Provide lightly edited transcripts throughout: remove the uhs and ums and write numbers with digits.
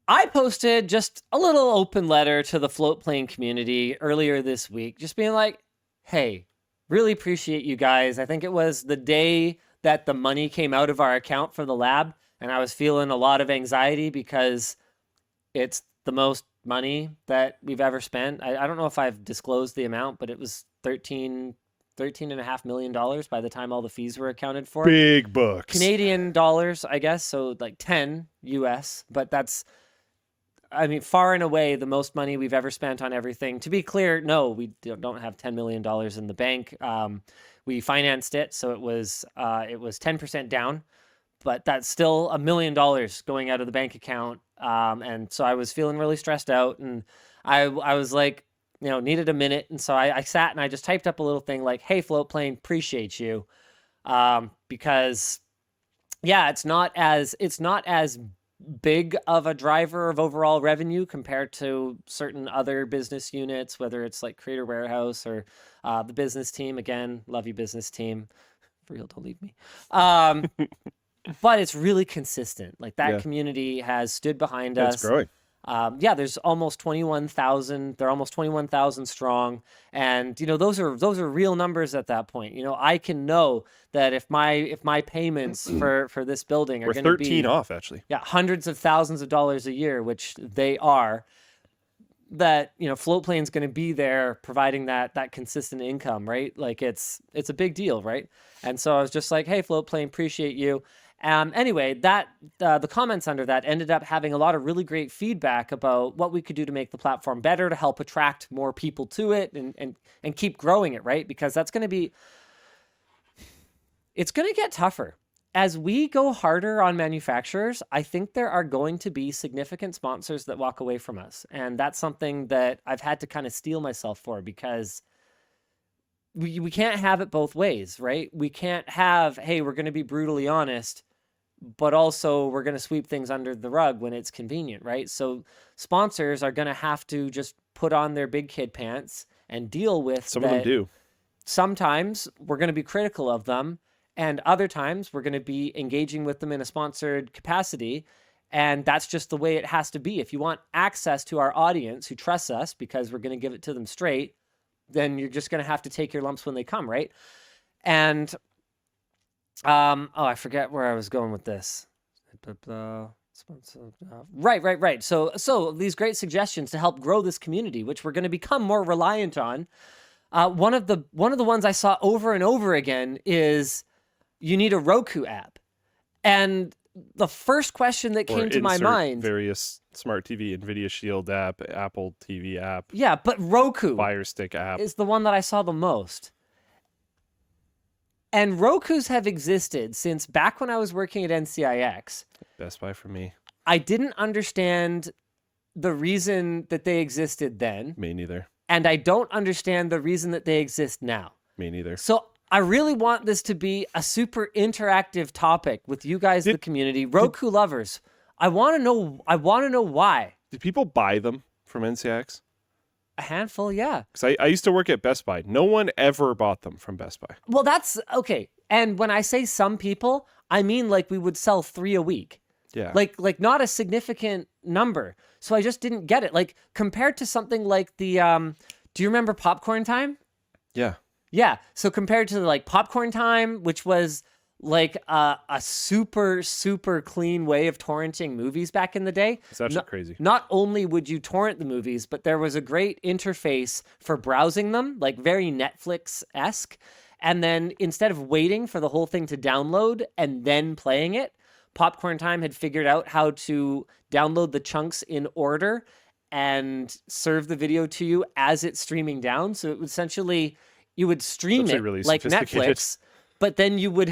I posted just a little open letter to the Floatplane community earlier this week, just being like, hey, really appreciate you guys. I think it was the day that the money came out of our account for the lab, and I was feeling a lot of anxiety because it's the most money that we've ever spent. I don't know if I've disclosed the amount, but it was $13.5 million by the time all the fees were accounted for. Big bucks. Canadian dollars, I guess, so like 10 US, but that's, I mean, far and away the most money we've ever spent on everything. To be clear, no, we don't have $10 million in the bank. We financed it, so it was 10% down, but that's still $1 million going out of the bank account. And so I was feeling really stressed out, and I was like, needed a minute. And so I sat and I just typed up a little thing like, hey, Floatplane, appreciate you. Because yeah, it's not as big of a driver of overall revenue compared to certain other business units, whether it's like Creator Warehouse or the business team. Again, love you, business team. For real, don't leave me. But it's really consistent. Like that community has stood behind us. It's growing. There's almost 21,000. They're almost 21,000 strong, and those are real numbers at that point. I can know that if my payments for this building are going to be 13 off, actually. Yeah, hundreds of thousands of dollars a year, which they are. That Floatplane's going to be there providing that consistent income, right? Like it's a big deal, right? And so I was just like, hey, Floatplane, appreciate you. Anyway, that the comments under that ended up having a lot of really great feedback about what we could do to make the platform better, to help attract more people to it and keep growing it, right? Because it's going to get tougher. As we go harder on manufacturers, I think there are going to be significant sponsors that walk away from us. And that's something that I've had to kind of steel myself for, because we can't have it both ways, right? We can't have, hey, we're going to be brutally honest, but also we're going to sweep things under the rug when it's convenient, right? So sponsors are going to have to just put on their big kid pants and deal with Some of them do. Sometimes we're going to be critical of them, and other times we're going to be engaging with them in a sponsored capacity. And that's just the way it has to be. If you want access to our audience who trusts us because we're going to give it to them straight, then you're just going to have to take your lumps when they come, right? And I forget where I was going with this. Right. So these great suggestions to help grow this community, which we're going to become more reliant on. One of the ones I saw over and over again is you need a Roku app. And the first question that came to my mind, various smart TV, NVIDIA Shield app, Apple TV app. Yeah, but Roku Fire Stick app is the one that I saw the most. And Rokus have existed since back when I was working at NCIX. Best Buy for me. I didn't understand the reason that they existed then. Me neither. And I don't understand the reason that they exist now. Me neither. So I really want this to be a super interactive topic with you guys, the community, Roku lovers. I want to know why. Did people buy them from NCIX? A handful, yeah. Because I used to work at Best Buy. No one ever bought them from Best Buy. Well, that's okay. And when I say some people, I mean like we would sell 3 a week. Yeah. Like not a significant number. So I just didn't get it. Like compared to something like the do you remember Popcorn Time? Yeah. Yeah. So compared to like Popcorn Time, which was like a super, super clean way of torrenting movies back in the day. It's actually crazy. Not only would you torrent the movies, but there was a great interface for browsing them, like very Netflix-esque. And then instead of waiting for the whole thing to download and then playing it, Popcorn Time had figured out how to download the chunks in order and serve the video to you as it's streaming down. So it would essentially, you would stream it really like Netflix, but then you would,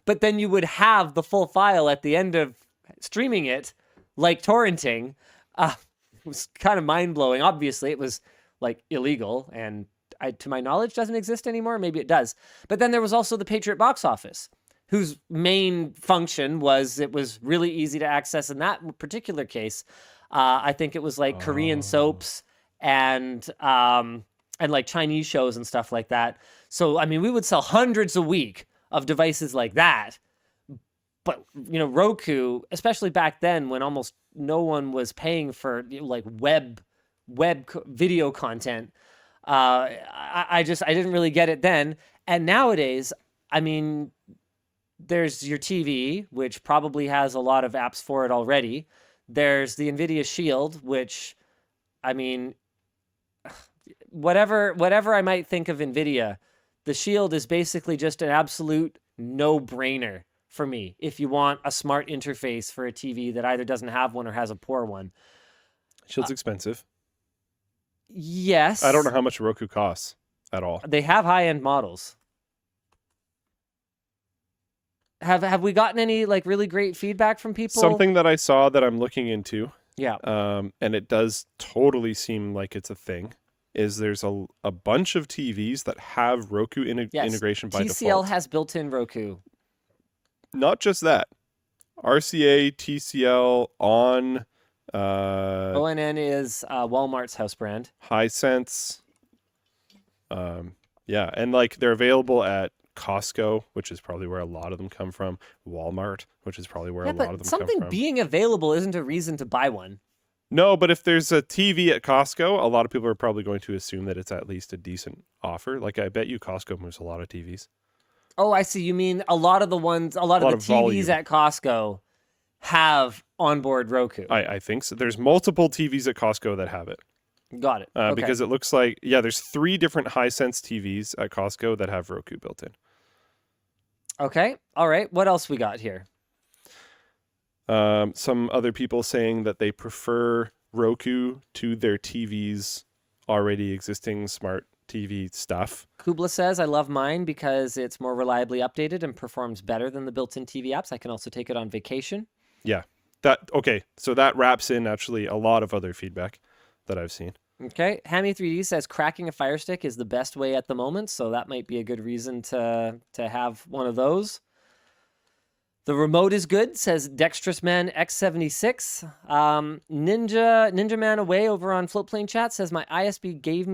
but then you would have the full file at the end of streaming it, like torrenting. It was kind of mind blowing. Obviously, it was like illegal, and to my knowledge, doesn't exist anymore. Maybe it does. But then there was also the Patriot Box Office, whose main function was it was really easy to access. In that particular case, I think it was like Korean soaps and like Chinese shows and stuff like that. So, I mean, we would sell hundreds a week of devices like that. But, Roku, especially back then when almost no one was paying for like video content. I didn't really get it then. And nowadays, I mean, there's your TV, which probably has a lot of apps for it already. There's the NVIDIA Shield, which, I mean, whatever I might think of NVIDIA, the Shield is basically just an absolute no-brainer for me if you want a smart interface for a TV that either doesn't have one or has a poor one. Shield's expensive. Yes. I don't know how much Roku costs at all. They have high-end models. Have we gotten any like really great feedback from people? Something that I saw that I'm looking into, Yeah. and it does totally seem like it's a thing, is there's a bunch of TVs that have Roku Yes. integration by TCL default. has built-in Roku. Not just that. RCA, TCL, ON, ONN is Walmart's house brand. Hisense. Yeah, and like they're available at Costco, which is probably where a lot of them come from. Walmart, which is probably where Yeah, a lot of but them something come from. being available isn't a reason to buy one. No, but if there's a TV at Costco, a lot of people are probably going to assume that it's at least a decent offer. Like I bet you Costco moves a lot of TVs. Oh, I see. You mean a lot of the TVs volume. at Costco have onboard Roku. I think so. There's multiple TVs at Costco that have it. Got it. Okay. Because it looks like, there's 3 different Hisense TVs at Costco that have Roku built in. Okay. All right. What else we got here? Some other people saying that they prefer Roku to their TV's already existing smart TV stuff. Kubla says, I love mine because it's more reliably updated and performs better than the built-in TV apps. I can also take it on vacation. Yeah. So that wraps in actually a lot of other feedback that I've seen. Okay. Hammy3D says cracking a Fire Stick is the best way at the moment, so that might be a good reason to have one of those. The remote is good, says Dexterous Man X76. Ninja Man Away over on Floatplane Chat says my ISP gave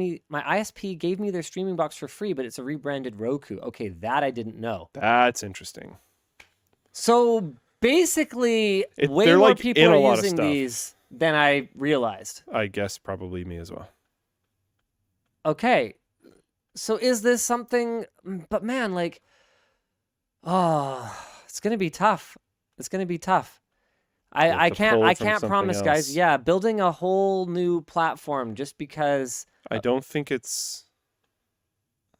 me their streaming box for free, but it's a rebranded Roku. Okay, that I didn't know. That's interesting. So basically, way they're, more like, people in a are lot of using stuff. these than I realized. I guess probably me as well. Okay, so is this something? But man, like, it's gonna be tough. It's gonna be tough. I have to pull can't from promise, something guys. else. Yeah, building a whole new platform just because. I don't think it's.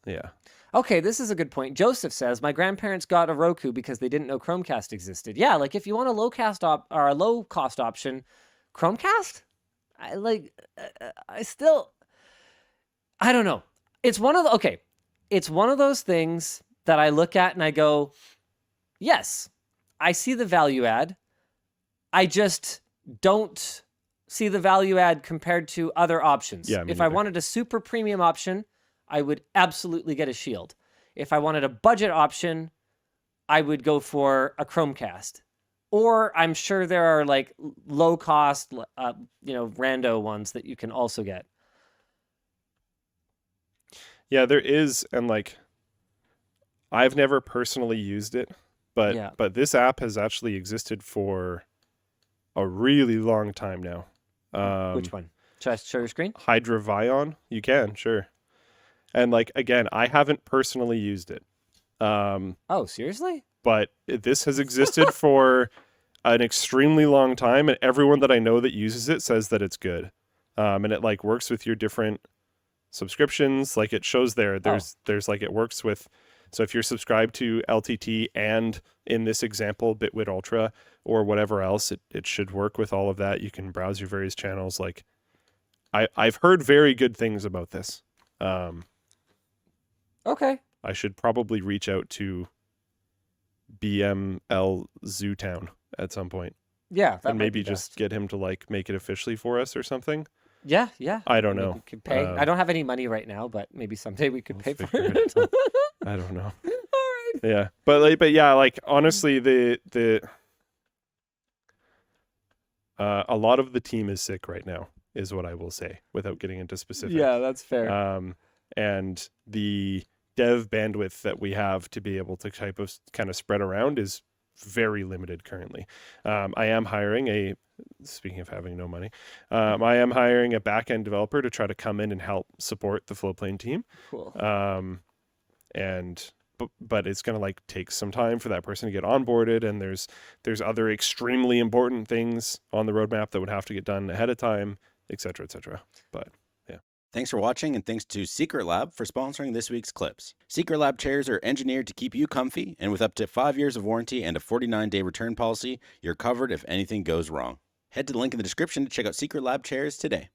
Yeah. Okay, this is a good point. Joseph says my grandparents got a Roku because they didn't know Chromecast existed. Yeah, like if you want a low cost option, Chromecast. I don't know. It's one of those things that I look at and I go, yes, I see the value add. I just don't see the value add compared to other options. Yeah, me if I neither. wanted a super premium option, I would absolutely get a Shield. If I wanted a budget option, I would go for a Chromecast. Or I'm sure there are like low cost, rando ones that you can also get. Yeah, there is, and like, I've never personally used it, Yeah. but this app has actually existed for a really long time now. Which one? Should I show your screen? Hydravion, you can, sure. And like, again, I haven't personally used it. Oh, seriously? But this has existed for an extremely long time, and everyone that I know that uses it says that it's good. And it like works with your different subscriptions. Like it shows there's like it works with. So if you're subscribed to LTT and in this example Bitwit Ultra or whatever else, it should work with all of that. You can browse your various channels. Like I've heard very good things about this. Okay. I should probably reach out to BML Zootown at some point Yeah. That and might maybe be just best. get him to like make it officially for us or something. Yeah. I don't Maybe know. we could pay. I don't have any money right now, but maybe someday we could pay Let's for figure it. it out. I don't know. All right. Yeah, but yeah, like honestly, the a lot of the team is sick right now, is what I will say, without getting into specifics. Yeah, that's fair. And the dev bandwidth that we have to be able to kind of spread around is very limited currently. I am hiring speaking of having no money, I am hiring a back-end developer to try to come in and help support the Flowplane team. Cool. But it's going to like take some time for that person to get onboarded, and there's other extremely important things on the roadmap that would have to get done ahead of time, et cetera, et cetera. But Thanks for watching, and thanks to Secret Lab for sponsoring this week's clips. Secret Lab chairs are engineered to keep you comfy, and with up to 5 years of warranty and a 49-day return policy, you're covered if anything goes wrong. Head to the link in the description to check out Secret Lab chairs today.